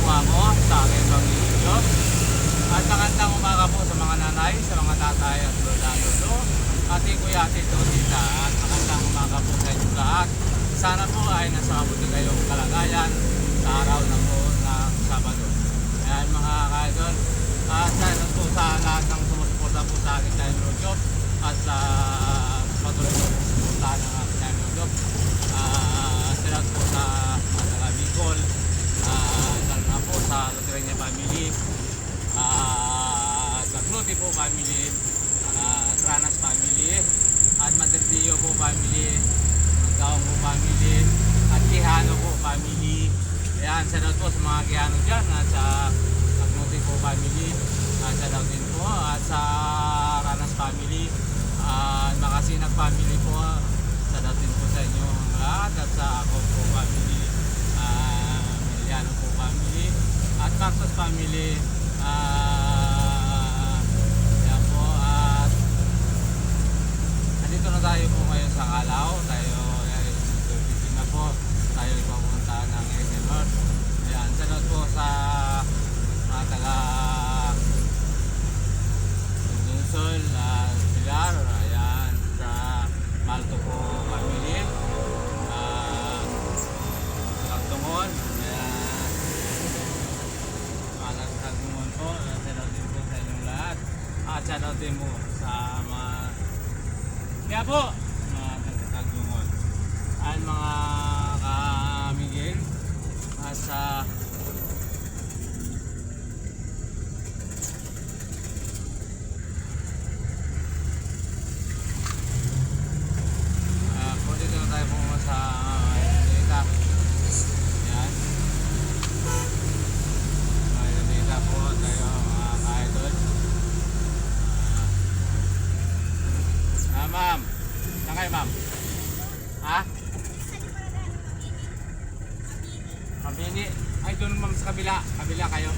po ako sa aking pamilya. At magandang umaga po sa mga nanay, sa mga tatay at lolo, ating kuya, ating tita. At magandang umaga po sa inyo lahat. Sana po ay nasa mabuti kayong kalagayan sa araw na po ng Sabado. Ayan mga kaidol. At salamat po sa lahat ng sumusuporta po sa aking channel YouTube at sa patuloy po suporta ng aking channel YouTube. Salamat po sa taga Bicol, lalo na po sa Luteranya family, sa Cluti po family, Tranas family, at Materdio po family, Magkaong po family, at Quijano po family. Ayan, salamat po sa mga Quijano dyan at sa Cluti po family, salamat din po at sa Ranas family, Makasinag family po, salamat din po sa inyo lahat at sa ako po family, Meliano po family, at Marcos family. Yan po. At nandito na tayo po ngayon sa Calao. Tayo na po. Tayo ipapunta ng SMR. Ayan, salamat po sa mga taga Dunsol, Pilar. Ayan, sa Malto po family, Tagtungon. Tagtungon po. Salamat din po sa inyong lahat. At salamat din po sa mga kaya po mga Tagtungon at mga kamigil at sa po dito na tayo po sa data. Yan. Data po tayo mga ka-idol. Ma'am. Saan kayo, ma'am? Ha? Mabini. Ay, doon ma'am sa kabila. Kabila kayo.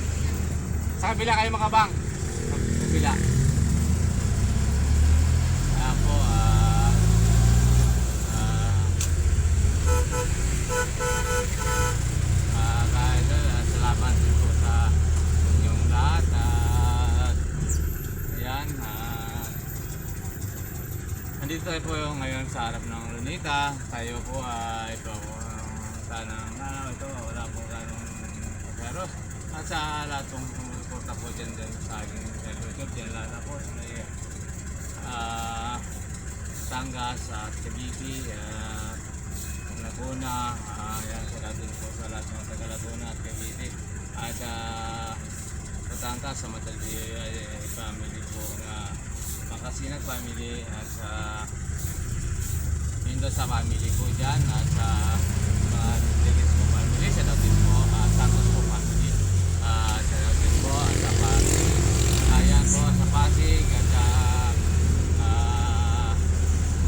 Sa kabila kayo makabang. Kabila. Ayan po. Ka-idol, salamat din po sa inyong lahat. Ayan. Nandito tayo po ngayon sa harap ng Lunita. Tayo po ito sana ito wala po ganong paseros. At sa lahat pong sumusuporta po dyan sa aking YouTube, dyan lahat na po sa may Tangas at Cavite at Laguna. Yan sa lahat po sa lahat ng taga Laguna at Cavite at Batangas sa Matalbi family po na Makasinag family at sa Mendoza family po dyan at sa Teles po family, sa Dautin po Santos po family, sa Dautin po at sa Pasig, ayan po sa Pasig at sa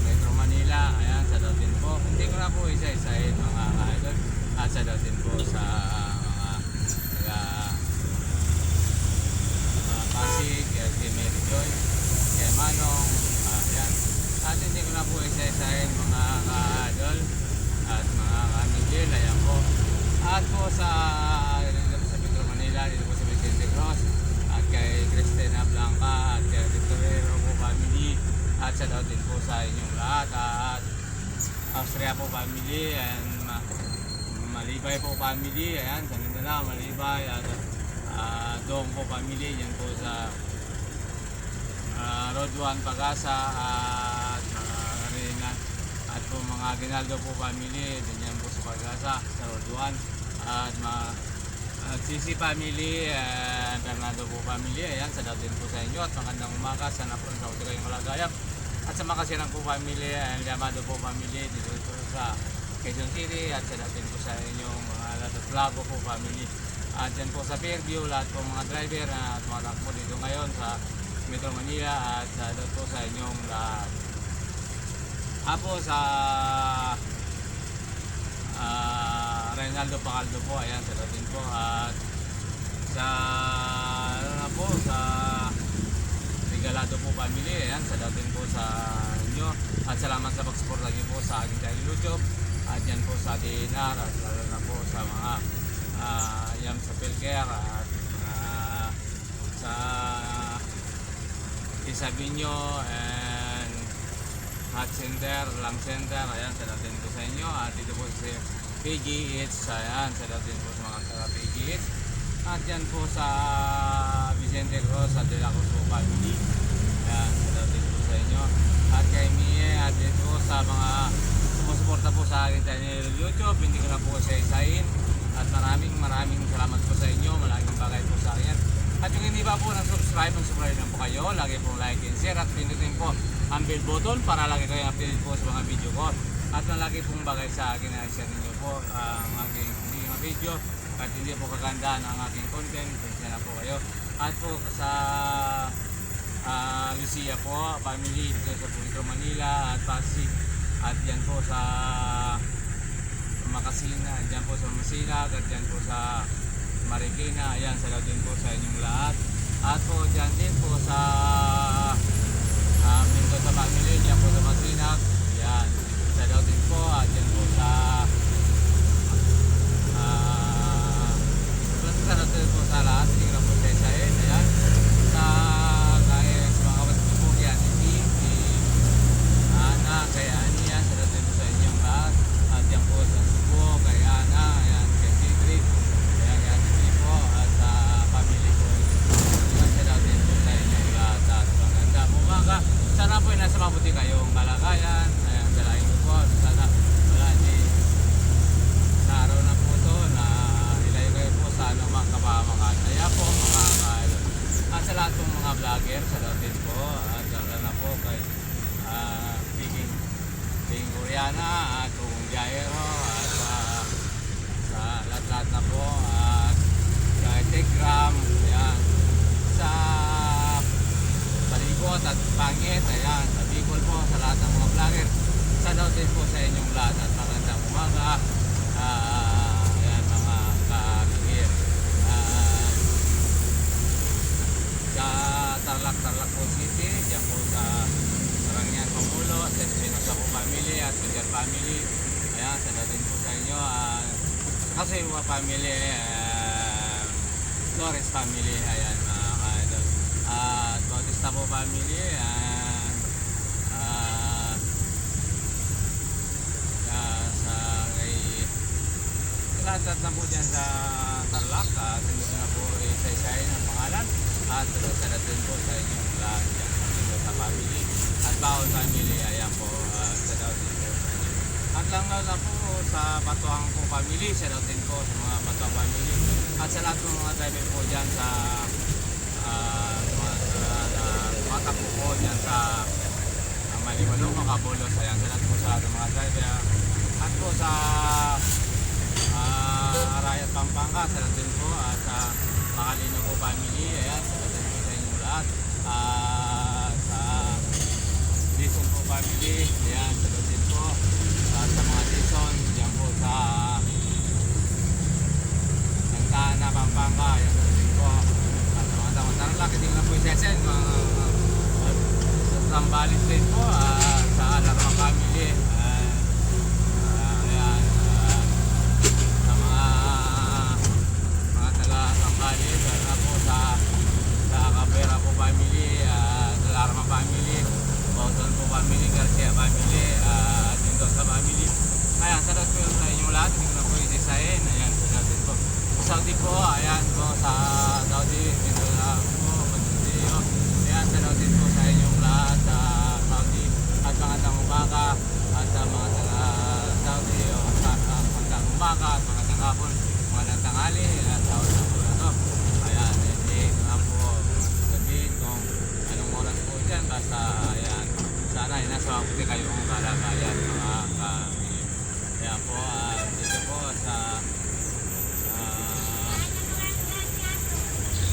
Metro Manila, ayan sa Dautin po. Hindi ko na po isa-isahin mga ka-idol at sa Dautin po sa mga taga Pasig, si Mary Joy, kay Manong, yan. At hindi ko na po isa-isahin mga ka-idol at mga kamigil, ayan po. At po sa Metro Manila, dito po sa Vicente Cross, at kay Cristina Blanca, at kay Victorero po family, at sa daw din po sa inyong lahat, at Austria po family, and Malibay po family, ayan, sa Mindanao, Malibay, at Dong po family, yan po sa Road 1 Pagasa at mga Arena at po mga Aguinaldo po family din po sa Pagasa sa Road 1 at mga Sisi family and Bernardo po family, ayan sa datin po sa inyo at magandang umaga, sana po sa uti kayong malagayan at sa Makasinang po family and Yamado po family dito po sa Quezon City at sa datin po sa inyong mga Lago po family at dyan po sa Fairview lahat po mga driver at mga takbo dito ngayon sa Metro Manila at doon po sa inyong lahat. Apo sa Reynaldo Pacaldo po, ayan sa datin po at sa ano na po sa Regalado po family, ayan sa datin po sa inyo at salamat sa pagsuporta niyo po sa aking channel YouTube at yan po sa DNR at lalo na po sa mga yan sa Pelcare at sa Isabinyo and Hot Center, Lang Center, ayan, sa natin po sa inyo. At dito po sa PGH, ayan, sa natin po sa mga taga PGH. At yan po sa Vicente Cruz at De La Cruz po family, ayan, sa natin po sa inyo. At kay Mie, at dito po sa mga sumusuporta po sa akin channel YouTube, hindi ko na po siya isahin. At maraming salamat po sa inyo, malaking bagay po sa akin. At yung hindi pa po subscribe lang po kayo. Lagi pong like and share at pinutin po ang bell button para lagi kayo updated po sa mga video ko. At malaki pong bagay sa akin na share ninyo po ang aking mga video. At hindi po kagandaan ang aking content, pensya na po kayo. At po sa Lucia po, family dito sa Puerto Manila at Pasig. At dyan po sa Makasina, dyan po sa Masinag, at dyan po sa Marikina, ayan, salamat din po sa inyong lahat. At po dyan din po sa Mendoza family, dyan po sa Masinag, ayan, salamat din po. At dyan po sa salamat din po sa lahat, hindi ko na po sa isahin, ayan, sa mga kapatid po, kaya si Ana, kaya Ania, salamat din po sa inyong lahat. At yan po sa Subo, kay Ana, ayan, kay Cedric, ayan, kay Ate po, at sa family ko. Salamat din po sa inyong lahat. At maganda po umaga. Sana po nasa mabuti kayong kalagayan. Ayan, dalahin ko po. Sana wala sa araw na po ito na ilayo kayo po sa anumang kapahamakan. Kaya po mga kailon. At sa lahat ng mga vlogger, salamat din po. At lalo na po kay Ping Oriana at Kung Jairo at sa lahat-lahat na po. At sa Telegram, ayan, sa Paligot at Pangit, ayan, sa Bicol po, sa lahat ng mga vlogger. Salamat din po sa inyong lahat at magandang umaga. Ayan, mga kakigir. Sa Tarlac po City, diyan po sa Sarangyan, Pamulo, sa Espinosa po family at Pilar family. Ayan, salamat din po sa inyo. Kasi yung family, Flores family, ayan, mga kaidol. At Bautista po family, ayan, sa kay lahat na po dyan sa Tarlac. Hindi ko na po isa-isahin ang pangalan. At salamat din po sa inyong lahat dyan sa family. At Baon family, ayan po, salamat din po sa inyo. At lang na po sa Batuang po family, salamat din po sa mga Batuang family. At sa lahat ng mga driver po dyan sa mga tapo po dyan sa Malimalong, Makabulos, ayan, salamat po sa lahat ng mga driver. At po sa Arayat, Pampanga, salamat din po. At sa Makalino po family, ayan, salamat din po sa inyong lahat. Sa Dison po family, ayan, salamat din po. Sa mga Dison, dyan po sa Santana, Pampanga, ayan, salamat din po. At sa mga Tarlac, hindi ko na po isesen, sa Zambales din po, sa Alarma family, ayan, sa mga taga Zambales, na po sa Cabrera po family, Alarma family, Bauton po family, Garcia family, Mendoza family. Ayan, salamat po sa inyong lahat, hindi ko na po isisahin. Ayan, salamat po. Sa Saudi po, ayan po, sa Saudi, Mendoza po, Mandario. Ayan, salamat din po sa inyong lahat sa Saudi. At magandang umaga, at sa mga taga Saudi, magandang umaga, at magandang hapon, magandang tanghali, at sa oras po na to. Ayan, hindi ko na po sabihin kung anong oras po dyan. Basta, ayan, sana nasa mabuti kayong kalagayan, mga kamilip. Ayan po, dito po sa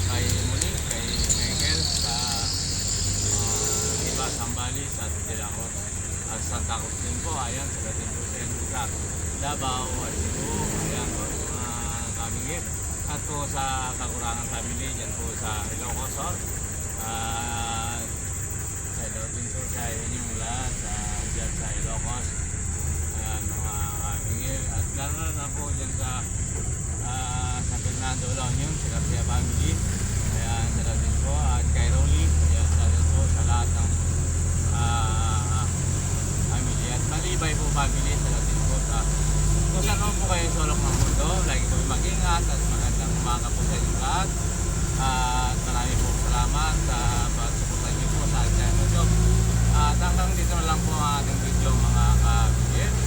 kay Monique, kay Michael, sa iba, Sambales at De La Cruz at Santa Cruz din po. Ayan, sila din po sa inyo sa Davao at Cebu. Ayan po, mga kamilip. At po sa Kakurangan family, dyan po sa Ilocos Sur. Hello din po sa inyong lahat dyan sa Ilocos. Ayan, mga kamingil. At lalo na po dyan sa Fernando La Union, sa Garcia family. Ayan, salamat din po. At kay Rolly, ayan, salamat po sa lahat ng family. At Malibay po family, salamat din po sa kung saan naman po kayo sulok ng mundo. Lagi po mag-ingat at magandang umaga po sa inyong lahat. At marami po salamat sa pagsuporta niyo po sa ating video. At hanggang dito na lang po ang ating video mga kabigyan.